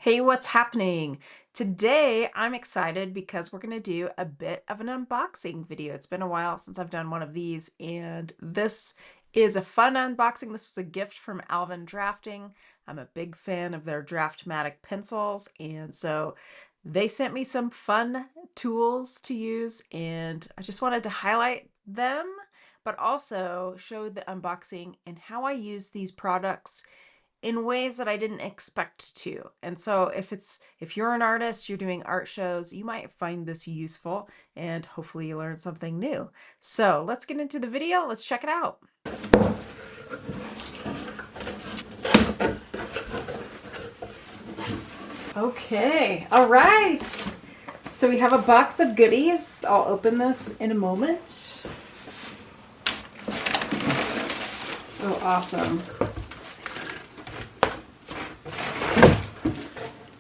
Hey, what's happening? Today I'm excited because we're going to do a bit of an unboxing video. It's been a while since I've done one of these, and this is a fun unboxing. This was a gift from Alvin Drafting. I'm a big fan of their Draftmatic pencils, and so they sent me some fun tools to use, and I just wanted to highlight them, but also show the unboxing and how I use these products in ways that I didn't expect to. And so if you're an artist, you're doing art shows, you might find this useful and hopefully you learn something new. So let's get into the video. Let's check it out. Okay, all right. So we have a box of goodies. I'll open this in a moment. Oh, awesome.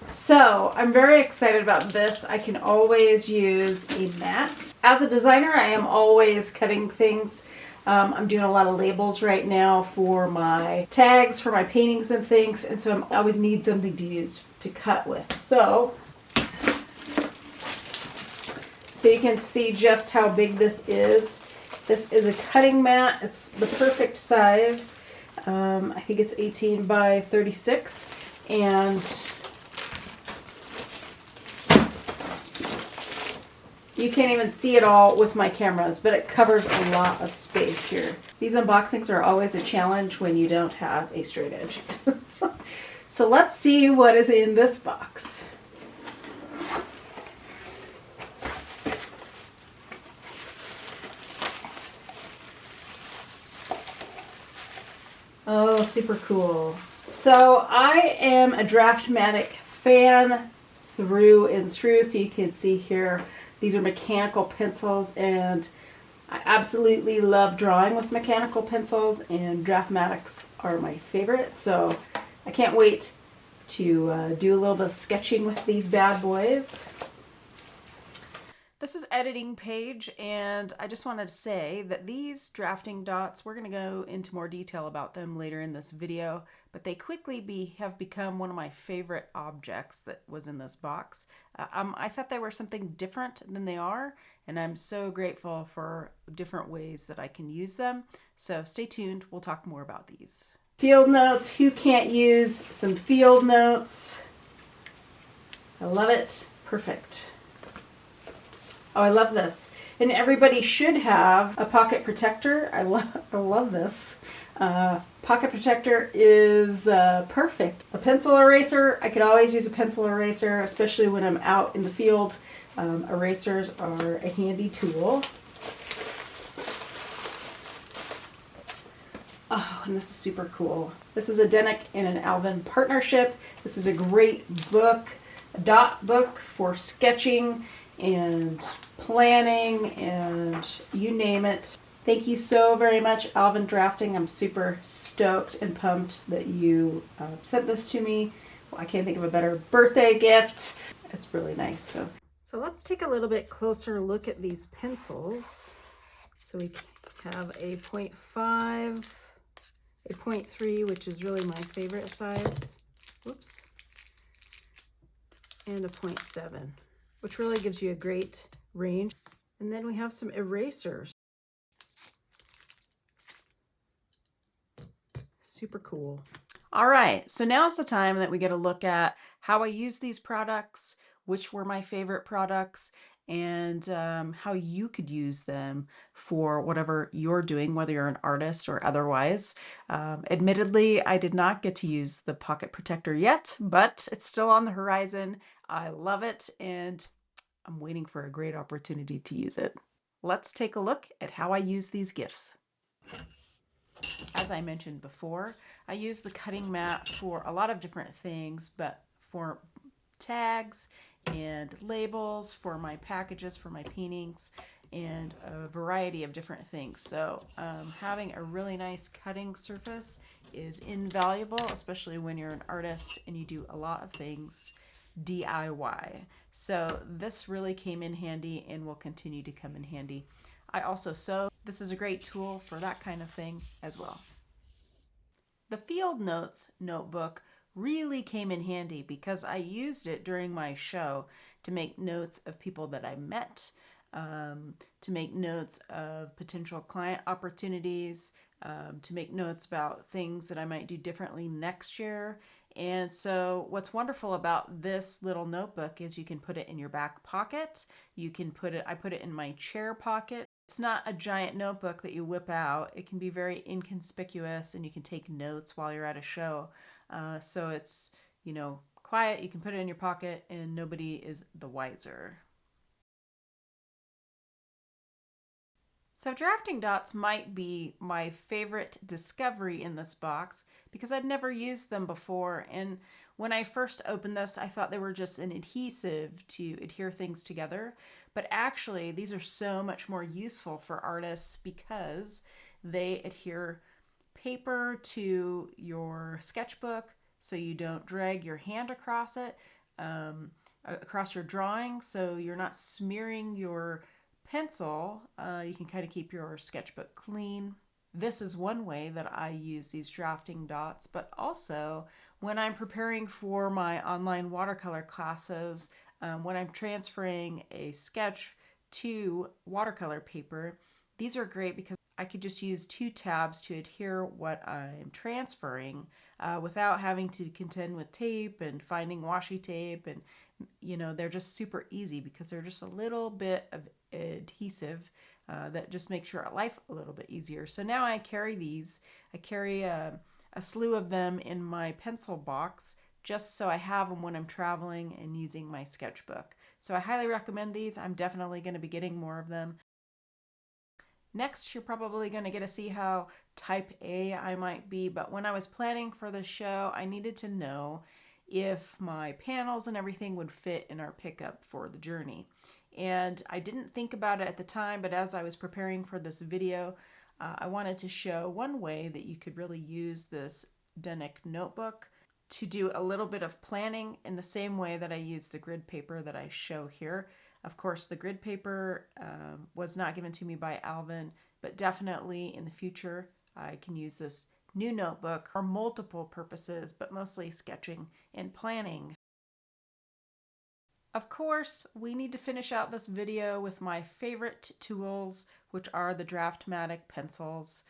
So I'm very excited about this. I can always use a mat. As a designer, I am always cutting things. I'm doing a lot of labels right now for my tags, for my paintings and things, and so I always need something to use to cut with. So you can see just how big this is. This is a cutting mat. It's the perfect size. I think it's 18 by 36, and you can't even see it all with my cameras, but it covers a lot of space here. These unboxings are always a challenge when you don't have a straight edge. So let's see what is in this box. Oh, super cool. So I am a Draftmatic fan through and through, so you can see here these are mechanical pencils, and I absolutely love drawing with mechanical pencils, and Draftmatics are my favorite. So I can't wait to do a little bit of sketching with these bad boys. This is editing page, and I just wanted to say that these drafting dots, we're going to go into more detail about them later in this video, but they quickly have become one of my favorite objects that was in this box. I thought they were something different than they are, and I'm so grateful for different ways that I can use them. So stay tuned, we'll talk more about these. Field notes, who can't use some field notes? I love it, perfect. Oh, I love this. And everybody should have a pocket protector. I love this. Pocket protector is perfect. A pencil eraser, I could always use a pencil eraser, especially when I'm out in the field. Erasers are a handy tool. Oh, and this is super cool. This is a Denick and an Alvin partnership. This is a great book, a dot book for sketching and planning and you name it. Thank you so very much, Alvin Drafting. I'm super stoked and pumped that you sent this to me. Well, I can't think of a better birthday gift. It's really nice. So let's take a little bit closer look at these pencils. So we have a 0.5, a 0.3, which is really my favorite size. Whoops. And a 0.7. which really gives you a great range. And then we have some erasers. Super cool. All right, so now's the time that we get a look at how I use these products, which were my favorite products, and how you could use them for whatever you're doing, whether you're an artist or otherwise. Admittedly, I did not get to use the pocket protector yet, but it's still on the horizon. I love it, and I'm waiting for a great opportunity to use it. Let's take a look at how I use these gifts. As I mentioned before, I use the cutting mat for a lot of different things, but for tags and labels, for my packages, for my paintings, and a variety of different things. So having a really nice cutting surface is invaluable, especially when you're an artist and you do a lot of things DIY. So this really came in handy and will continue to come in handy. I also sew. This is a great tool for that kind of thing as well. The Field Notes notebook really came in handy because I used it during my show to make notes of people that I met, to make notes of potential client opportunities, to make notes about things that I might do differently next year. And so, what's wonderful about this little notebook is you can put it in your back pocket. You can put it, I put it in my chair pocket. It's not a giant notebook that you whip out. It can be very inconspicuous and you can take notes while you're at a show. So it's, quiet. You can put it in your pocket and nobody is the wiser. So drafting dots might be my favorite discovery in this box because I'd never used them before. And when I first opened this, I thought they were just an adhesive to adhere things together. But actually, these are so much more useful for artists because they adhere paper to your sketchbook so you don't drag your hand across it, across your drawing, so you're not smearing your pencil. You can kind of keep your sketchbook clean. This is one way that I use these drafting dots, but also when I'm preparing for my online watercolor classes, when I'm transferring a sketch to watercolor paper, these are great because I could just use two tabs to adhere what I'm transferring without having to contend with tape and finding washi tape. And, they're just super easy because they're just a little bit of adhesive that just makes your life a little bit easier. So now I carry these. I carry a slew of them in my pencil box just so I have them when I'm traveling and using my sketchbook. So I highly recommend these. I'm definitely going to be getting more of them. Next, you're probably going to get to see how type A I might be, but when I was planning for the show, I needed to know if my panels and everything would fit in our pickup for the journey. And I didn't think about it at the time, but as I was preparing for this video, I wanted to show one way that you could really use this Denick notebook to do a little bit of planning in the same way that I use the grid paper that I show here. Of course, the grid paper was not given to me by Alvin, but definitely in the future, I can use this new notebook for multiple purposes, but mostly sketching and planning. Of course, we need to finish out this video with my favorite tools, which are the Draftmatic pencils.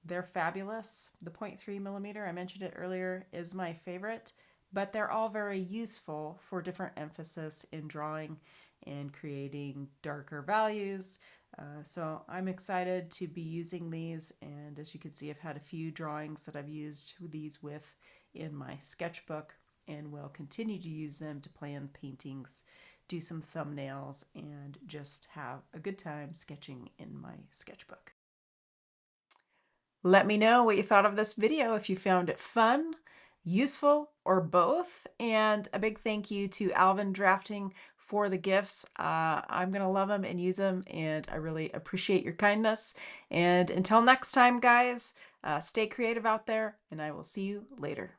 They're fabulous. The 0.3 millimeter, I mentioned it earlier, is my favorite, but they're all very useful for different emphasis in drawing and creating darker values. So I'm excited to be using these, and as you can see, I've had a few drawings that I've used these with in my sketchbook, and will continue to use them to plan paintings, do some thumbnails, and just have a good time sketching in my sketchbook. Let me know what you thought of this video, if you found it fun, useful, or both. And a big thank you to Alvin Drafting for the gifts. I'm going to love them and use them, and I really appreciate your kindness. And until next time, guys, stay creative out there, and I will see you later.